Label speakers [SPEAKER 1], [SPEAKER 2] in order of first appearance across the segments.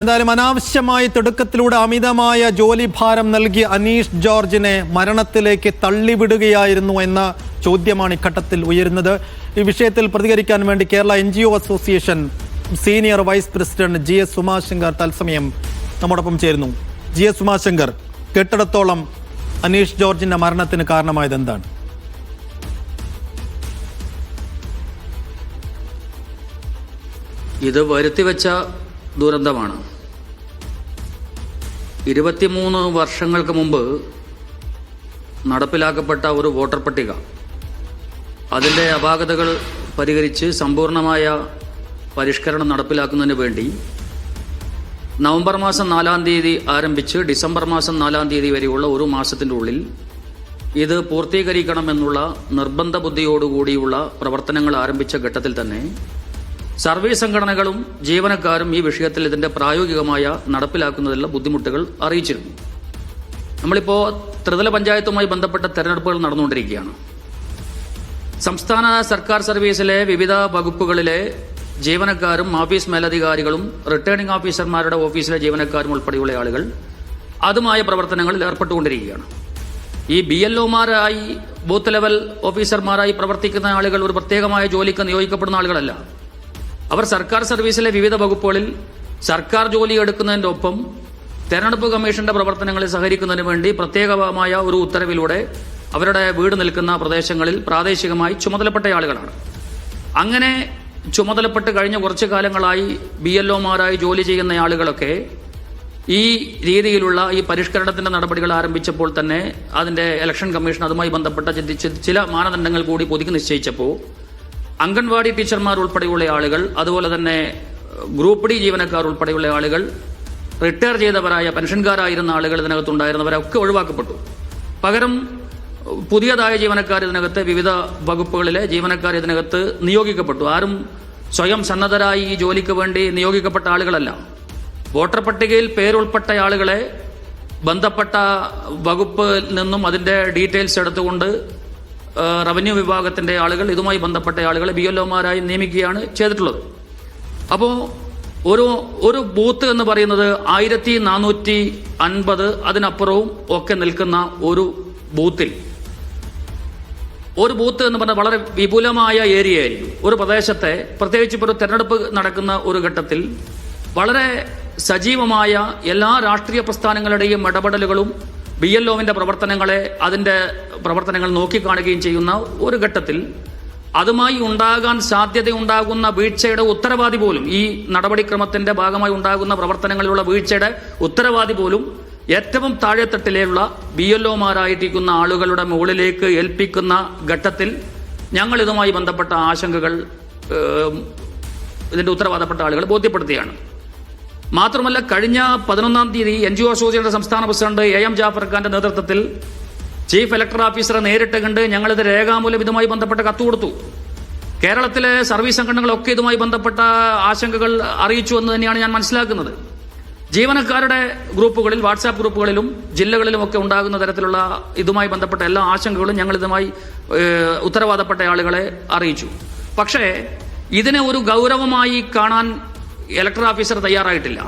[SPEAKER 1] എന്തായാലും അനാവശ്യമായി തിടുക്കത്തിലൂടെ അമിതമായ ജോലിഭാരം നൽകി അനീഷ് ജോർജിനെ മരണത്തിലേക്ക് തള്ളിവിടുകയായിരുന്നു എന്ന ചോദ്യമാണ് ഇഘട്ടത്തിൽ ഉയരുന്നത്. ഈ വിഷയത്തിൽ പ്രതികരിക്കാൻ വേണ്ടി Kerala NGO association senior vice president GS Umashankar തത്സമയം നമ്മോടൊപ്പം ചേരുന്നു. GS ഉമാശങ്കർ, കേട്ടിടത്തോളം അനീഷ് ജോർജിന്റെ മരണത്തിന് കാരണമായത് എന്താണ്?
[SPEAKER 2] ഇത് വരുത്തിവെച്ച ദുരന്തമാണ്. 23 വർഷങ്ങൾക്ക് മുമ്പ് നടപ്പിലാക്കപ്പെട്ട ഒരു വോട്ടർ പട്ടിക, അതിൻ്റെ അപാകതകൾ പരിഹരിച്ച് സമ്പൂർണമായ പരിഷ്കരണം നടപ്പിലാക്കുന്നതിന് വേണ്ടി നവംബർ മാസം 4-ാം തീയതി ആരംഭിച്ച് ഡിസംബർ മാസം 4-ാം തീയതി വരെയുള്ള ഒരു മാസത്തിൻ്റെ ഉള്ളിൽ ഇത് പൂർത്തീകരിക്കണമെന്നുള്ള നിർബന്ധ ബുദ്ധിയോടുകൂടിയുള്ള പ്രവർത്തനങ്ങൾ ആരംഭിച്ച ഘട്ടത്തിൽ തന്നെ സർവീസ് സംഘടനകളും ജീവനക്കാരും ഈ വിഷയത്തിൽ ഇതിന്റെ പ്രായോഗികമായ നടപ്പിലാക്കുന്നതിലുള്ള ബുദ്ധിമുട്ടുകൾ അറിയിച്ചിരുന്നു. നമ്മളിപ്പോൾ ത്രിതല പഞ്ചായത്തുമായി ബന്ധപ്പെട്ട തെരഞ്ഞെടുപ്പുകൾ നടന്നുകൊണ്ടിരിക്കുകയാണ്. സംസ്ഥാന സർക്കാർ സർവീസിലെ വിവിധ വകുപ്പുകളിലെ ജീവനക്കാരും ഓഫീസ് മേലധികാരികളും റിട്ടേണിംഗ് ഓഫീസർമാരുടെ ഓഫീസിലെ ജീവനക്കാരും ഉൾപ്പെടെയുള്ള ആളുകൾ അതുമായ പ്രവർത്തനങ്ങളിൽ ഏർപ്പെട്ടുകൊണ്ടിരിക്കുകയാണ്. ഈ BLOമാരായി ബൂത്ത് ലെവൽ ഓഫീസർമാരായി പ്രവർത്തിക്കുന്ന ആളുകൾ ഒരു പ്രത്യേകമായ ജോലിക്ക് നിയോഗിക്കപ്പെടുന്ന ആളുകളല്ല. അവർ സർക്കാർ സർവീസിലെ വിവിധ വകുപ്പുകളിൽ സർക്കാർ ജോലി എടുക്കുന്നതിൻ്റെ ഒപ്പം തെരഞ്ഞെടുപ്പ് കമ്മീഷന്റെ പ്രവർത്തനങ്ങളിൽ സഹകരിക്കുന്നതിന് വേണ്ടി പ്രത്യേകമായ ഒരു ഉത്തരവിലൂടെ അവരുടെ വീട് നിൽക്കുന്ന പ്രദേശങ്ങളിൽ പ്രാദേശികമായി ചുമതലപ്പെട്ട ആളുകളാണ്. അങ്ങനെ ചുമതലപ്പെട്ട് കഴിഞ്ഞ കുറച്ചു കാലങ്ങളായി BLOമാരായി ജോലി ചെയ്യുന്ന ആളുകളൊക്കെ ഈ രീതിയിലുള്ള ഈ പരിഷ്കരണത്തിന്റെ നടപടികൾ ആരംഭിച്ചപ്പോൾ തന്നെ അതിന്റെ ഇലക്ഷൻ കമ്മീഷൻ അതുമായി ബന്ധപ്പെട്ട ചില മാനദണ്ഡങ്ങൾ കൂടി പുതുക്കി നിശ്ചയിച്ചപ്പോൾ അംഗൻവാടി ടീച്ചർമാർ ഉൾപ്പെടെയുള്ള ആളുകൾ, അതുപോലെ തന്നെ ഗ്രൂപ്പ് D ജീവനക്കാർ ഉൾപ്പെടെയുള്ള ആളുകൾ, റിട്ടയർ ചെയ്തവരായ പെൻഷൻകാരായിരുന്ന ആളുകൾ ഇതിനകത്തുണ്ടായിരുന്നവരൊക്കെ ഒഴിവാക്കപ്പെട്ടു. പകരം പുതിയതായ ജീവനക്കാർ ഇതിനകത്ത് വിവിധ വകുപ്പുകളിലെ ജീവനക്കാർ ഇതിനകത്ത് നിയോഗിക്കപ്പെട്ടു. ആരും സ്വയം സന്നദ്ധരായി ഈ ജോലിക്ക് വേണ്ടി നിയോഗിക്കപ്പെട്ട ആളുകളല്ല. വോട്ടർ പട്ടികയിൽ പേരുൾപ്പെട്ട ആളുകളെ ബന്ധപ്പെട്ട വകുപ്പിൽ നിന്നും അതിന്റെ ഡീറ്റെയിൽസ് എടുത്തുകൊണ്ട് റവന്യൂ വിഭാഗത്തിന്റെ ആളുകൾ, ഇതുമായി ബന്ധപ്പെട്ട ആളുകളെ BLOമാരായി നിയമിക്കുകയാണ് ചെയ്തിട്ടുള്ളത്. അപ്പോൾ ഒരു ബൂത്ത് എന്ന് പറയുന്നത് 1450 അതിനപ്പുറവും ഒക്കെ നിൽക്കുന്ന ഒരു ബൂത്തിൽ, ഒരു ബൂത്ത് എന്ന് പറഞ്ഞാൽ വളരെ വിപുലമായ ഏരിയ ആയിരിക്കും. ഒരു പ്രദേശത്തെ, പ്രത്യേകിച്ച് ഇപ്പോൾ ഒരു തെരഞ്ഞെടുപ്പ് നടക്കുന്ന ഒരു ഘട്ടത്തിൽ വളരെ സജീവമായ എല്ലാ രാഷ്ട്രീയ പ്രസ്ഥാനങ്ങളുടെയും ഇടപെടലുകളും BLOവിന്റെ പ്രവർത്തനങ്ങളെ, അതിന്റെ പ്രവർത്തനങ്ങൾ നോക്കിക്കാണുകയും ചെയ്യുന്ന ഒരു ഘട്ടത്തിൽ അതുമായി ഉണ്ടാകാൻ സാധ്യതയുണ്ടാകുന്ന വീഴ്ചയുടെ ഉത്തരവാദി പോലും, ഈ നടപടിക്രമത്തിന്റെ ഭാഗമായി ഉണ്ടാകുന്ന പ്രവർത്തനങ്ങളിലുള്ള വീഴ്ചയുടെ ഉത്തരവാദി പോലും ഏറ്റവും താഴെത്തട്ടിലുള്ള BLOമാരായിരിക്കുന്ന ആളുകളുടെ മുകളിലേക്ക് ഏൽപ്പിക്കുന്ന ഘട്ടത്തിൽ ഞങ്ങൾ ഇതുമായി ബന്ധപ്പെട്ട ആശങ്കകൾ ഇതിന്റെ ഉത്തരവാദപ്പെട്ട ആളുകൾ ബോധ്യപ്പെടുത്തുകയാണ്. മാത്രമല്ല, കഴിഞ്ഞ 11-ാം തീയതി NGO അസോസിയേഷന്റെ സംസ്ഥാന പ്രസിഡന്റ് AM ജാഫർ ഖാന്റെ നേതൃത്വത്തിൽ ചീഫ് ഇലക്ടറൽ ഓഫീസറെ നേരിട്ട് കണ്ട് ഞങ്ങളിത് രേഖാമൂലം ഇതുമായി ബന്ധപ്പെട്ട കത്ത് കൊടുത്തു. കേരളത്തിലെ സർവീസ് സംഘടനകളൊക്കെ ഇതുമായി ബന്ധപ്പെട്ട ആശങ്കകൾ അറിയിച്ചു എന്ന് തന്നെയാണ് ഞാൻ മനസ്സിലാക്കുന്നത്. ജീവനക്കാരുടെ ഗ്രൂപ്പുകളിൽ, വാട്സാപ്പ് ഗ്രൂപ്പുകളിലും ജില്ലകളിലും ഒക്കെ ഉണ്ടാകുന്ന തരത്തിലുള്ള ഇതുമായി ബന്ധപ്പെട്ട എല്ലാ ആശങ്കകളും ഞങ്ങൾ ഇതുമായി ഉത്തരവാദപ്പെട്ട ആളുകളെ അറിയിച്ചു. പക്ഷേ ഇതിനെ ഒരു ഗൗരവമായി കാണാൻ ഇലക്ടറൽ ഓഫീസർ തയ്യാറായിട്ടില്ല.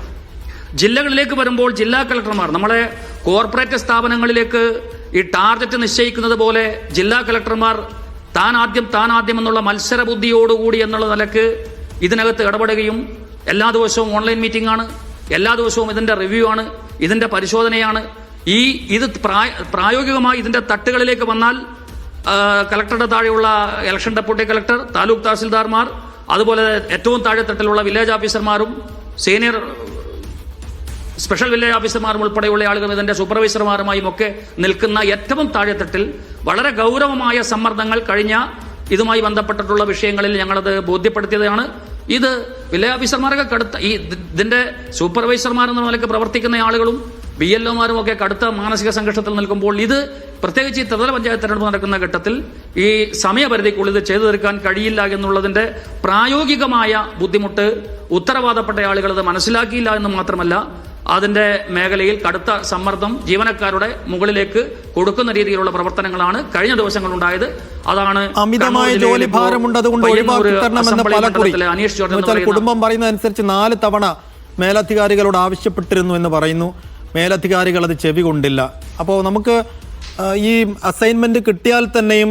[SPEAKER 2] ജില്ലകളിലേക്ക് വരുമ്പോൾ ജില്ലാ കളക്ടർമാർ, നമ്മളെ കോർപ്പറേറ്റ് സ്ഥാപനങ്ങളിലേക്ക് ഈ ടാർഗറ്റ് നിശ്ചയിക്കുന്നത് പോലെ ജില്ലാ കളക്ടർമാർ താൻ ആദ്യം എന്നുള്ള മത്സര ബുദ്ധിയോടുകൂടി എന്നുള്ള നിലക്ക് ഇതിനകത്ത് ഇടപെടുകയും എല്ലാ ദിവസവും ഓൺലൈൻ മീറ്റിംഗ് ആണ്, എല്ലാ ദിവസവും ഇതിന്റെ റിവ്യൂ ആണ്, ഇതിന്റെ പരിശോധനയാണ്. ഇത് പ്രായോഗികമായി ഇതിന്റെ തട്ടുകളിലേക്ക് വന്നാൽ കളക്ടറുടെ താഴെയുള്ള ഇലക്ഷൻ ഡെപ്യൂട്ടി കളക്ടർ, താലൂക്ക് തഹസിൽദാർമാർ, അതുപോലെ ഏറ്റവും താഴെത്തട്ടിലുള്ള വില്ലേജ് ഓഫീസർമാരും സീനിയർ സ്പെഷ്യൽ വില്ലേജ് ഓഫീസർമാരും ഉൾപ്പെടെയുള്ള ആളുകൾ ഇതിന്റെ സൂപ്പർവൈസർമാരുമായും ഒക്കെ നിൽക്കുന്ന ഏറ്റവും താഴെത്തട്ടിൽ വളരെ ഗൗരവമായ സമ്മർദ്ദങ്ങൾ കഴിഞ്ഞ ഇതുമായി ബന്ധപ്പെട്ടിട്ടുള്ള വിഷയങ്ങളിൽ ഞങ്ങളത് ബോധ്യപ്പെടുത്തിയതാണ്. ഇത് വില്ലേജ് ഓഫീസർമാരൊക്കെ കടുത്ത ഇതിന്റെ സൂപ്പർവൈസർമാരെന്ന നിലയ്ക്ക് പ്രവർത്തിക്കുന്ന ആളുകളും BLOമാരും ഒക്കെ കടുത്ത മാനസിക സംഘർഷത്തിൽ നിൽക്കുമ്പോൾ ഇത് പ്രത്യേകിച്ച് ഈ ത്രിതല പഞ്ചായത്ത് തെരഞ്ഞെടുപ്പ് നടക്കുന്ന ഘട്ടത്തിൽ ഈ സമയപരിധിക്കുള്ളിൽ ചെയ്തു തീർക്കാൻ കഴിയില്ല എന്നുള്ളതിന്റെ പ്രായോഗികമായ ബുദ്ധിമുട്ട് ഉത്തരവാദപ്പെട്ട ആളുകൾ അത് മനസ്സിലാക്കിയില്ല എന്ന് മാത്രമല്ല, അതിന്റെ മേഖലയിൽ കടുത്ത സമ്മർദ്ദം ജീവനക്കാരുടെ മുകളിലേക്ക് കൊടുക്കുന്ന രീതിയിലുള്ള പ്രവർത്തനങ്ങളാണ് കഴിഞ്ഞ ദിവസങ്ങൾ ഉണ്ടായത്. അതാണ്
[SPEAKER 1] അമിതമായ ജോലി ഭാരമുണ്ട്, അതുകൊണ്ട് ഒഴിവാക്കി തരണമെന്ന് പലകുറി കുടുംബം പറയുന്നതനുസരിച്ച് 4 തവണ മേലധികാരികളോട് ആവശ്യപ്പെട്ടിരുന്നു എന്ന് പറയുന്നു. മേലധികാരികൾ അത് ചെവി കൊണ്ടില്ല. അപ്പോൾ നമുക്ക് ഈ അസൈൻമെന്റ് കിട്ടിയാൽ തന്നെയും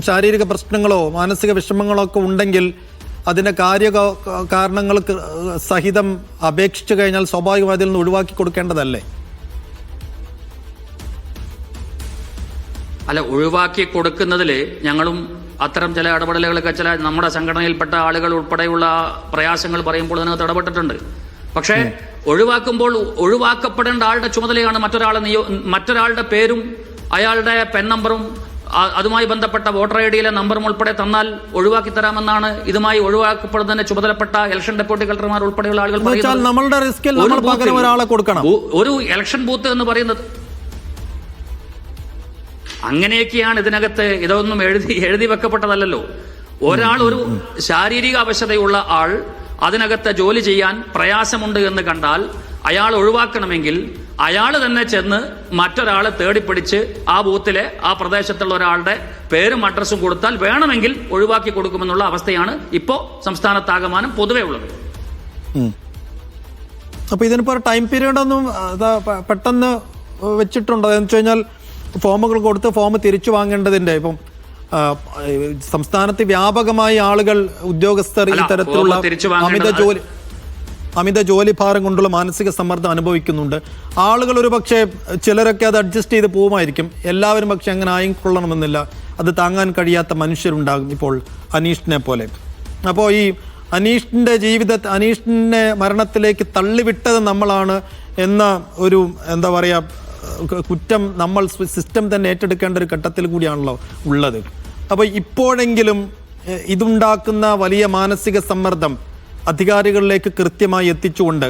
[SPEAKER 1] ശാരീരിക പ്രശ്നങ്ങളോ മാനസിക വിഷമങ്ങളോ ഒക്കെ ഉണ്ടെങ്കിൽ അതിൻ്റെ കാരണങ്ങൾക്ക് സഹിതം അപേക്ഷിച്ചു കഴിഞ്ഞാൽ സ്വാഭാവികമായി അതിൽ നിന്ന് ഒഴിവാക്കി കൊടുക്കേണ്ടതല്ലേ?
[SPEAKER 2] അല്ല, ഒഴിവാക്കി കൊടുക്കുന്നതിൽ ഞങ്ങളും അത്തരം ചില ഇടപെടലുകളൊക്കെ ചില നമ്മുടെ സംഘടനയിൽപ്പെട്ട ആളുകൾ ഉൾപ്പെടെയുള്ള പ്രയാസങ്ങൾ പറയുമ്പോൾ അതിനകത്ത് ഇടപെട്ടിട്ടുണ്ട്. പക്ഷേ ഒഴിവാക്കുമ്പോൾ ഒഴിവാക്കപ്പെടേണ്ട ആളുടെ ചുമതലയാണ് മറ്റൊരാളുടെ പേരും അയാളുടെ പെൻ നമ്പറും അതുമായി ബന്ധപ്പെട്ട വോട്ടർ ഐ ഡിയിലെ നമ്പറും ഉൾപ്പെടെ തന്നാൽ ഒഴിവാക്കി തരാമെന്നാണ് ഇതുമായി ഒഴിവാക്കപ്പെടുന്നതിന് ചുമതലപ്പെട്ട ഇലക്ഷൻ ഡെപ്യൂട്ടി കളക്ടർമാർ ഉൾപ്പെടെയുള്ള ആളുകൾ പറയുന്നത്. ഒരു ഇലക്ഷൻ ബൂത്ത് എന്ന് പറയുന്നത് അങ്ങനെയൊക്കെയാണ്. ഇതിനകത്ത് ഇതൊന്നും എഴുതി വെക്കപ്പെട്ടതല്ലോ. ഒരാൾ, ഒരു ശാരീരിക അവശതയുള്ള ആൾ അതിനകത്ത് ജോലി ചെയ്യാൻ പ്രയാസമുണ്ട് എന്ന് കണ്ടാൽ അയാൾ ഒഴിവാക്കണമെങ്കിൽ അയാൾ തന്നെ ചെന്ന് മറ്റൊരാളെ തേടിപ്പിടിച്ച് ആ ബൂത്തിലെ ആ പ്രദേശത്തുള്ള ഒരാളുടെ പേരും അഡ്രസ്സും കൊടുത്താൽ വേണമെങ്കിൽ ഒഴിവാക്കി കൊടുക്കുമെന്നുള്ള അവസ്ഥയാണ് ഇപ്പോൾ സംസ്ഥാനത്താകമാനം പൊതുവെ ഉള്ളത്.
[SPEAKER 1] അപ്പൊ ഇതിനിപ്പോ ടൈം പീരീഡ് ഒന്നും പെട്ടെന്ന് വെച്ചിട്ടുണ്ടോ എന്ന് വെച്ച് കഴിഞ്ഞാൽ ഫോമുകൾ കൊടുത്ത് ഫോം തിരിച്ചു വാങ്ങേണ്ടതിന്റെ ഇപ്പം സംസ്ഥാനത്ത് വ്യാപകമായി ആളുകൾ ഉദ്യോഗസ്ഥർ ഈ തരത്തിലുള്ള അമിത ജോലി ഭാരം കൊണ്ടുള്ള മാനസിക സമ്മർദ്ദം അനുഭവിക്കുന്നുണ്ട്. ആളുകൾ ഒരു പക്ഷേ ചിലരൊക്കെ അത് അഡ്ജസ്റ്റ് ചെയ്ത് പോകുമായിരിക്കും. എല്ലാവരും പക്ഷെ അങ്ങനെ ആയിക്കൊള്ളണമെന്നില്ല. അത് താങ്ങാൻ കഴിയാത്ത മനുഷ്യരുണ്ടാകും, ഇപ്പോൾ അനീഷിനെ പോലെ. അപ്പോൾ ഈ അനീഷിന്റെ മരണത്തിലേക്ക് തള്ളിവിട്ടത് നമ്മളാണ് എന്ന ഒരു എന്താ പറയുക കുറ്റം നമ്മൾ സിസ്റ്റം തന്നെ ഏറ്റെടുക്കേണ്ട ഒരു ഘട്ടത്തിൽ കൂടിയാണല്ലോ ഉള്ളത്. അപ്പോൾ ഇപ്പോഴെങ്കിലും ഇതുണ്ടാക്കുന്ന വലിയ മാനസിക സമ്മർദ്ദം അധികാരികളിലേക്ക് കൃത്യമായി എത്തിച്ചുകൊണ്ട്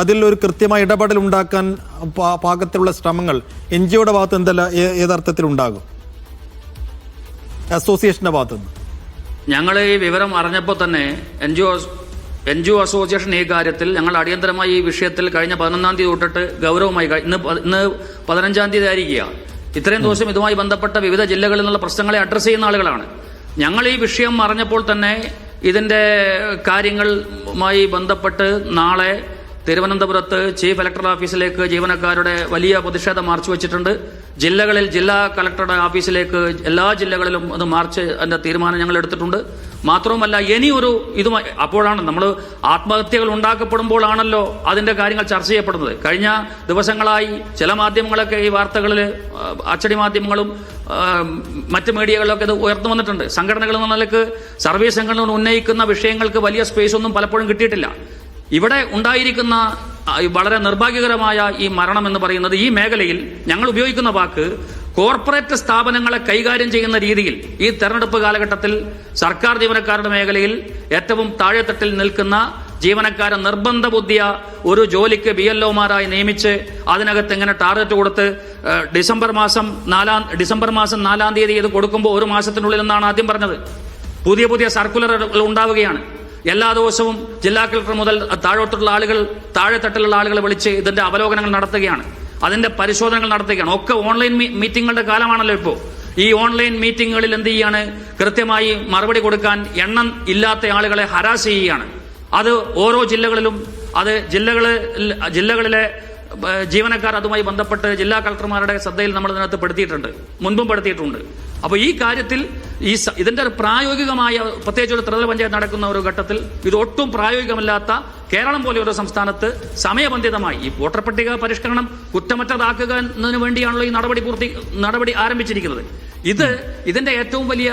[SPEAKER 1] അതിൽ ഒരു കൃത്യമായ ഇടപെടൽ ഉണ്ടാക്കാൻ പാകത്തിലുള്ള ശ്രമങ്ങൾ NGOയുടെ ഭാഗത്ത് എന്തെല്ലാം ഏതർത്ഥത്തിലുണ്ടാകും? അസോസിയേഷന്റെ ഭാഗത്തുനിന്ന്
[SPEAKER 2] ഞങ്ങൾ ഈ വിവരം അറിഞ്ഞപ്പോൾ തന്നെ NGO അസോസിയേഷൻ ഈ കാര്യത്തിൽ ഞങ്ങൾ അടിയന്തരമായി ഈ വിഷയത്തിൽ കഴിഞ്ഞ 11-ാം തീയതി തൊട്ടിട്ട് ഗൗരവമായി, ഇന്ന് 15-ാം തീയതി ആയിരിക്കുക, ഇത്രയും ദിവസം ഇതുമായി ബന്ധപ്പെട്ട വിവിധ ജില്ലകളിൽ നിന്നുള്ള പ്രശ്നങ്ങളെ അഡ്രസ്സ് ചെയ്യുന്ന ആളുകളാണ്. ഞങ്ങൾ ഈ വിഷയം അറിഞ്ഞപ്പോൾ തന്നെ ഇതിന്റെ കാര്യങ്ങളുമായി ബന്ധപ്പെട്ട് നാളെ തിരുവനന്തപുരത്ത് ചീഫ് ഇലക്ടറൽ ഓഫീസിലേക്ക് ജീവനക്കാരുടെ വലിയ പ്രതിഷേധ മാർച്ച് വെച്ചിട്ടുണ്ട്. ജില്ലകളിൽ ജില്ലാ കളക്ടറുടെ ഓഫീസിലേക്ക് എല്ലാ ജില്ലകളിലും അത് മാർച്ച് അതിന്റെ തീരുമാനം ഞങ്ങൾ എടുത്തിട്ടുണ്ട്. മാത്രവുമല്ല, ഇനിയൊരു ഇതുമായി അപ്പോഴാണ് നമ്മൾ ആത്മഹത്യകൾ ഉണ്ടാക്കപ്പെടുമ്പോഴാണല്ലോ അതിന്റെ കാര്യങ്ങൾ ചർച്ച ചെയ്യപ്പെടുന്നത്. കഴിഞ്ഞ ദിവസങ്ങളായി ചില മാധ്യമങ്ങളൊക്കെ ഈ വാർത്തകളിൽ, അച്ചടി മാധ്യമങ്ങളും മറ്റ് മീഡിയകളിലൊക്കെ ഇത് ഉയർന്നു വന്നിട്ടുണ്ട്. സംഘടനകൾ എന്ന നിലക്ക് സർവീസ് സംഘടനകൾ ഉന്നയിക്കുന്ന വിഷയങ്ങൾക്ക് വലിയ സ്പേസ് ഒന്നും പലപ്പോഴും കിട്ടിയിട്ടില്ല. ഇവിടെ ഉണ്ടായിരിക്കുന്ന വളരെ നിർഭാഗ്യകരമായ ഈ മരണം എന്ന് പറയുന്നത് ഈ മേഖലയിൽ ഞങ്ങൾ ഉപയോഗിക്കുന്ന വാക്ക് കോർപ്പറേറ്റ് സ്ഥാപനങ്ങളെ കൈകാര്യം ചെയ്യുന്ന രീതിയിൽ ഈ തെരഞ്ഞെടുപ്പ് കാലഘട്ടത്തിൽ സർക്കാർ ജീവനക്കാരുടെ മേഖലയിൽ ഏറ്റവും താഴെത്തട്ടിൽ നിൽക്കുന്ന ജീവനക്കാരെ നിർബന്ധ ബുദ്ധിയ ഒരു ജോലിക്ക് BLOമാരായി നിയമിച്ച് അതിനകത്ത് ഇങ്ങനെ ടാർഗറ്റ് കൊടുത്ത് ഡിസംബർ മാസം 4-ാം തീയതി ഇത് കൊടുക്കുമ്പോൾ ഒരു മാസത്തിനുള്ളിൽ എന്നാണ് ആദ്യം പറഞ്ഞത്. പുതിയ സർക്കുലറുകൾ ഉണ്ടാവുകയാണ്. എല്ലാ ദിവസവും ജില്ലാ കളക്ടർ മുതൽ താഴെത്തട്ടിലുള്ള ആളുകളെ വിളിച്ച് ഇതിന്റെ അവലോകനങ്ങൾ നടത്തുകയാണ്, അതിന്റെ പരിശോധനകൾ നടത്തുകയാണ്. ഒക്കെ ഓൺലൈൻ മീറ്റിങ്ങുകളുടെ കാലമാണല്ലോ ഇപ്പോൾ. ഈ ഓൺലൈൻ മീറ്റിങ്ങുകളിൽ എന്ത് ചെയ്യാണ്? കൃത്യമായി മറുപടി കൊടുക്കാൻ എണ്ണം ഇല്ലാത്ത ആളുകളെ ഹരാസ് ചെയ്യുകയാണ്. അത് ഓരോ ജില്ലകളിലും, അത് ജില്ലകളിലെ ജീവനക്കാർ അതുമായി ബന്ധപ്പെട്ട് ജില്ലാ കളക്ടർമാരുടെ ശ്രദ്ധയിൽ നമ്മൾ ഇതിനകത്ത് മുൻപും പെടുത്തിയിട്ടുണ്ട്. അപ്പോൾ ഈ കാര്യത്തിൽ ഇതിന്റെ ഒരു പ്രായോഗികമായ, പ്രത്യേകിച്ച് ഒരു ത്രിതല പഞ്ചായത്ത് നടക്കുന്ന ഒരു ഘട്ടത്തിൽ ഇത് ഒട്ടും പ്രായോഗികമല്ലാത്ത കേരളം പോലെ ഒരു സംസ്ഥാനത്ത് സമയബന്ധിതമായി ഈ വോട്ടർ പട്ടിക പരിഷ്കരണം കുറ്റമറ്റതാക്കുക എന്നതിന് വേണ്ടിയാണല്ലോ ഈ നടപടി ആരംഭിച്ചിരിക്കുന്നത്. ഇതിന്റെ ഏറ്റവും വലിയ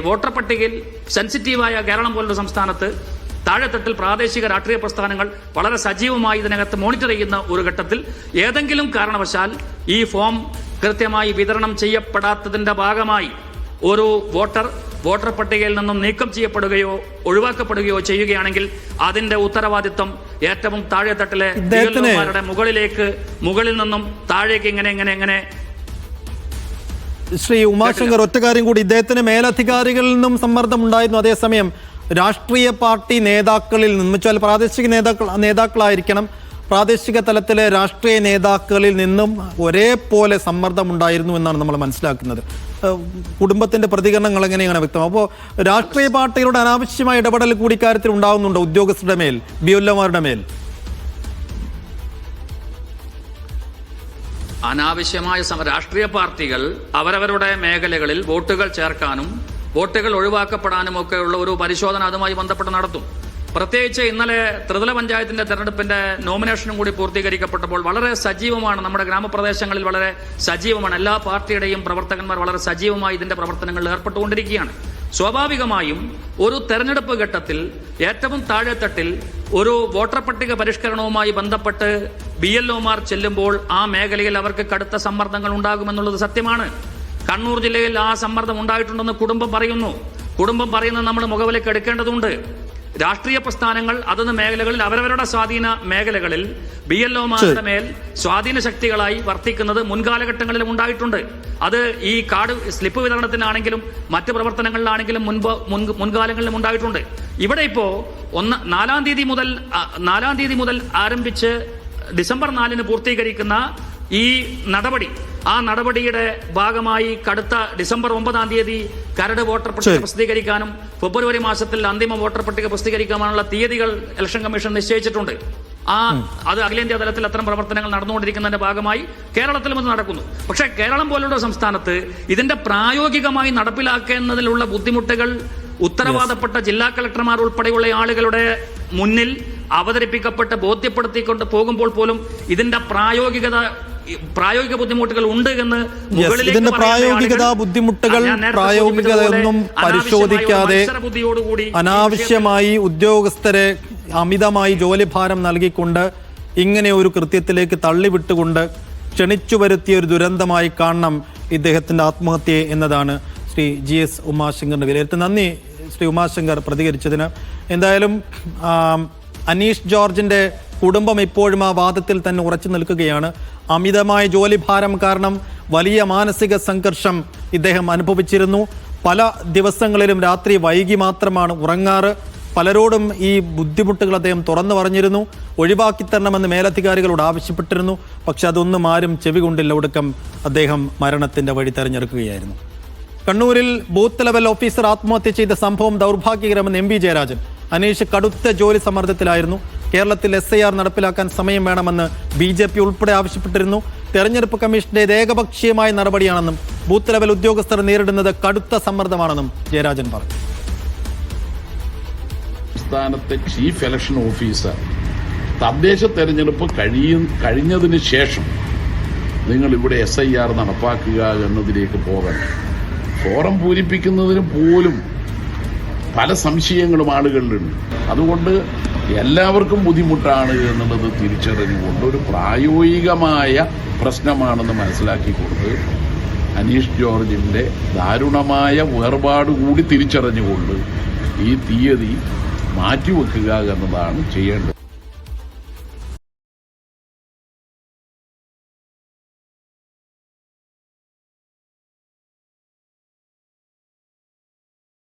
[SPEAKER 2] വോട്ടർ പട്ടികയിൽ സെൻസിറ്റീവായ കേരളം പോലൊരു സംസ്ഥാനത്ത് താഴെത്തട്ടിൽ പ്രാദേശിക രാഷ്ട്രീയ പ്രസ്ഥാനങ്ങൾ വളരെ സജീവമായി ഇതിനകത്ത് മോണിറ്റർ ചെയ്യുന്ന ഒരു ഘട്ടത്തിൽ ഏതെങ്കിലും കാരണവശാൽ ഈ ഫോം കൃത്യമായി വിതരണം ചെയ്യപ്പെടാത്തതിന്റെ ഭാഗമായി ഒരു വോട്ടർ പട്ടികയിൽ നിന്നും നീക്കം ചെയ്യപ്പെടുകയോ ഒഴിവാക്കപ്പെടുകയോ ചെയ്യുകയാണെങ്കിൽ അതിന്റെ ഉത്തരവാദിത്വം ഏറ്റവും താഴെത്തട്ടിലെ മുകളിൽ നിന്നും താഴേക്ക് ഇങ്ങനെ
[SPEAKER 1] ശ്രീ ഉമാശങ്കർ, ഒറ്റ കാര്യം കൂടി, ഇദ്ദേഹത്തിന് മേലധികാരികളിൽ നിന്നും സമ്മർദ്ദം ഉണ്ടായിരുന്നു. അതേസമയം രാഷ്ട്രീയ പാർട്ടി നേതാക്കളിൽ നിന്ന് വെച്ചാൽ പ്രാദേശിക നേതാക്കളായിരിക്കണം, പ്രാദേശിക തലത്തിലെ രാഷ്ട്രീയ നേതാക്കളിൽ നിന്നും ഒരേപോലെ സമ്മർദ്ദമുണ്ടായിരുന്നു എന്നാണ് നമ്മൾ മനസ്സിലാക്കുന്നത്. കുടുംബത്തിന്റെ പ്രതികരണങ്ങൾ എങ്ങനെയാണ് വ്യക്തം? അപ്പോൾ രാഷ്ട്രീയ പാർട്ടികളുടെ അനാവശ്യമായ ഇടപെടൽ കൂടി കാര്യത്തിൽ ഉണ്ടാകുന്നുണ്ടോ ഉദ്യോഗസ്ഥരുടെ മേൽ, ബിഒല്ലമാരുടെ മേൽ?
[SPEAKER 2] അനാവശ്യമായ രാഷ്ട്രീയ പാർട്ടികൾ അവരവരുടെ മേഖലകളിൽ വോട്ടുകൾ ചേർക്കാനും വോട്ടുകൾ ഒഴിവാക്കപ്പെടാനും ഒക്കെയുള്ള ഒരു പരിശോധന അതുമായി ബന്ധപ്പെട്ട് നടത്തും. പ്രത്യേകിച്ച് ഇന്നലെ ത്രിതല പഞ്ചായത്തിന്റെ തെരഞ്ഞെടുപ്പിന്റെ നോമിനേഷനും കൂടി പൂർത്തീകരിക്കപ്പെട്ടപ്പോൾ വളരെ സജീവമാണ്, നമ്മുടെ ഗ്രാമപ്രദേശങ്ങളിൽ വളരെ സജീവമാണ്. എല്ലാ പാർട്ടിയുടെയും പ്രവർത്തകന്മാർ വളരെ സജീവമായി ഇതിന്റെ പ്രവർത്തനങ്ങളിൽ ഏർപ്പെട്ടുകൊണ്ടിരിക്കുകയാണ്. സ്വാഭാവികമായും ഒരു തെരഞ്ഞെടുപ്പ് ഘട്ടത്തിൽ ഏറ്റവും താഴെത്തട്ടിൽ ഒരു വോട്ടർ പട്ടിക പരിഷ്കരണവുമായി ബന്ധപ്പെട്ട് BLOമാർ ചെല്ലുമ്പോൾ ആ മേഖലയിൽ അവർക്ക് കടുത്ത സമ്മർദ്ദങ്ങൾ ഉണ്ടാകുമെന്നുള്ളത് സത്യമാണ്. കണ്ണൂർ ജില്ലയിൽ ആ സമ്മർദ്ദം ഉണ്ടായിട്ടുണ്ടെന്ന് കുടുംബം പറയുന്നു. കുടുംബം പറയുന്നത് നമ്മൾ മുഖവിലേക്ക് എടുക്കേണ്ടതുണ്ട്. രാഷ്ട്രീയ പ്രസ്ഥാനങ്ങൾ അതത് മേഖലകളിൽ അവരവരുടെ സ്വാധീന മേഖലകളിൽ BLOമാരുടെ മേൽ സ്വാധീന ശക്തികളായി വർത്തിക്കുന്നത് മുൻകാലഘട്ടങ്ങളിലും ഉണ്ടായിട്ടുണ്ട്. അത് ഈ കാർഡ് സ്ലിപ്പ് വിതരണത്തിനാണെങ്കിലും മറ്റ് പ്രവർത്തനങ്ങളിലാണെങ്കിലും മുൻകാലങ്ങളിലും ഉണ്ടായിട്ടുണ്ട്. ഇവിടെ ഇപ്പോ 4-ാം തീയതി മുതൽ ആരംഭിച്ച് ഡിസംബർ 4-ന് പൂർത്തീകരിക്കുന്ന ഈ നടപടി, ആ നടപടിയുടെ ഭാഗമായി കടുത്ത ഡിസംബർ 9-ാം തീയതി കരട് വോട്ടർ പട്ടിക പ്രസിദ്ധീകരിക്കാനും ഫെബ്രുവരി മാസത്തിൽ അന്തിമ വോട്ടർ പട്ടിക പ്രസിദ്ധീകരിക്കാനുള്ള തീയതികൾ ഇലക്ഷൻ കമ്മീഷൻ നിശ്ചയിച്ചിട്ടുണ്ട്. അത് അഖിലേന്ത്യാ തലത്തിൽ അത്തരം പ്രവർത്തനങ്ങൾ നടന്നുകൊണ്ടിരിക്കുന്നതിന്റെ ഭാഗമായി കേരളത്തിലും ഇത് നടക്കുന്നു. പക്ഷേ കേരളം പോലുള്ള സംസ്ഥാനത്ത് ഇതിന്റെ പ്രായോഗികമായി നടപ്പിലാക്കുന്നതിലുള്ള ബുദ്ധിമുട്ടുകൾ ഉത്തരവാദപ്പെട്ട ജില്ലാ കളക്ടർമാർ ഉൾപ്പെടെയുള്ള ആളുകളുടെ മുന്നിൽ അവതരിപ്പിക്കപ്പെട്ട് ബോധ്യപ്പെടുത്തിക്കൊണ്ട് പോകുമ്പോൾ പോലും ഇതിന്റെ പ്രായോഗിക ബുദ്ധിമുട്ടുകൾ ഉണ്ട് എന്ന്
[SPEAKER 1] ഇതിന്റെ പ്രായോഗികതയൊന്നും പരിശോധിക്കാതെ അനാവശ്യമായി ഉദ്യോഗസ്ഥരെ അമിതമായി ജോലിഭാരം നൽകിക്കൊണ്ട് ഇങ്ങനെ ഒരു കൃത്യത്തിലേക്ക് തള്ളിവിട്ടുകൊണ്ട് ക്ഷണിച്ചു വരുത്തിയ ഒരു ദുരന്തമായി കാണണം ഇദ്ദേഹത്തിന്റെ ആത്മഹത്യയെ എന്നതാണ് ശ്രീ GS ഉമാശങ്കറിന്റെ വിലയിരുത്തൽ. നന്ദി ശ്രീ ഉമാശങ്കർ പ്രതികരിച്ചതിന്. എന്തായാലും അനീഷ് ജോർജിന്റെ കുടുംബം ഇപ്പോഴും ആ വാദത്തിൽ തന്നെ ഉറച്ചു നിൽക്കുകയാണ്. അമിതമായ ജോലിഭാരം കാരണം വലിയ മാനസിക സംഘർഷം ഇദ്ദേഹം അനുഭവിച്ചിരുന്നു. പല ദിവസങ്ങളിലും രാത്രി വൈകി മാത്രമാണ് ഉറങ്ങാറ്. പലരോടും ഈ ബുദ്ധിമുട്ടുകൾ അദ്ദേഹം തുറന്നു പറഞ്ഞിരുന്നു. ഒഴിവാക്കി തരണമെന്ന് മേലധികാരികളോട് ആവശ്യപ്പെട്ടിരുന്നു. പക്ഷെ അതൊന്നും ആരും ചെവി കൊണ്ടില്ല. ഒടുക്കം അദ്ദേഹം മരണത്തിന്റെ വഴി തെരഞ്ഞെടുക്കുകയായിരുന്നു. കണ്ണൂരിൽ ബൂത്ത് ലെവൽ ഓഫീസർ ആത്മഹത്യ ചെയ്ത സംഭവം ദൗർഭാഗ്യകരമെന്ന് MP ജയരാജൻ. അനീഷ് കടുത്ത ജോലി സമ്മർദ്ദത്തിലായിരുന്നു. കേരളത്തിൽ SIR നടപ്പിലാക്കാൻ സമയം വേണമെന്ന് BJP ഉൾപ്പെടെ ആവശ്യപ്പെട്ടിരുന്നു. തെരഞ്ഞെടുപ്പ് കമ്മീഷന്റെ ഏകപക്ഷീയമായ നടപടിയാണെന്നും ബൂത്ത് ലെവൽ ഉദ്യോഗസ്ഥർ നേരിടുന്നത് കടുത്ത സമ്മർദ്ദമാണെന്നും ജയരാജൻ പറഞ്ഞു.
[SPEAKER 3] സംസ്ഥാനത്തെ ചീഫ് ഇലക്ഷൻ ഓഫീസർ തദ്ദേശ തെരഞ്ഞെടുപ്പ് കഴിഞ്ഞതിന് ശേഷം നിങ്ങൾ ഇവിടെ SIR നടപ്പാക്കുക എന്നതിലേക്ക് പോകണം. ഫോറം പൂരിപ്പിക്കുന്നതിന് പോലും പല സംശയങ്ങളും ആളുകളിലുണ്ട്. അതുകൊണ്ട് എല്ലാവർക്കും ബുദ്ധിമുട്ടാണ് എന്നുള്ളത് തിരിച്ചറിഞ്ഞുകൊണ്ട് ഒരു പ്രായോഗികമായ പ്രശ്നമാണെന്ന് മനസ്സിലാക്കിക്കൊണ്ട് അനീഷ് ജോർജിന്റെ ദാരുണമായ വേർപാട് കൂടി തിരിച്ചറിഞ്ഞുകൊണ്ട് ഈ തീയതി മാറ്റിവെക്കുക എന്നതാണ് ചെയ്യേണ്ടത്.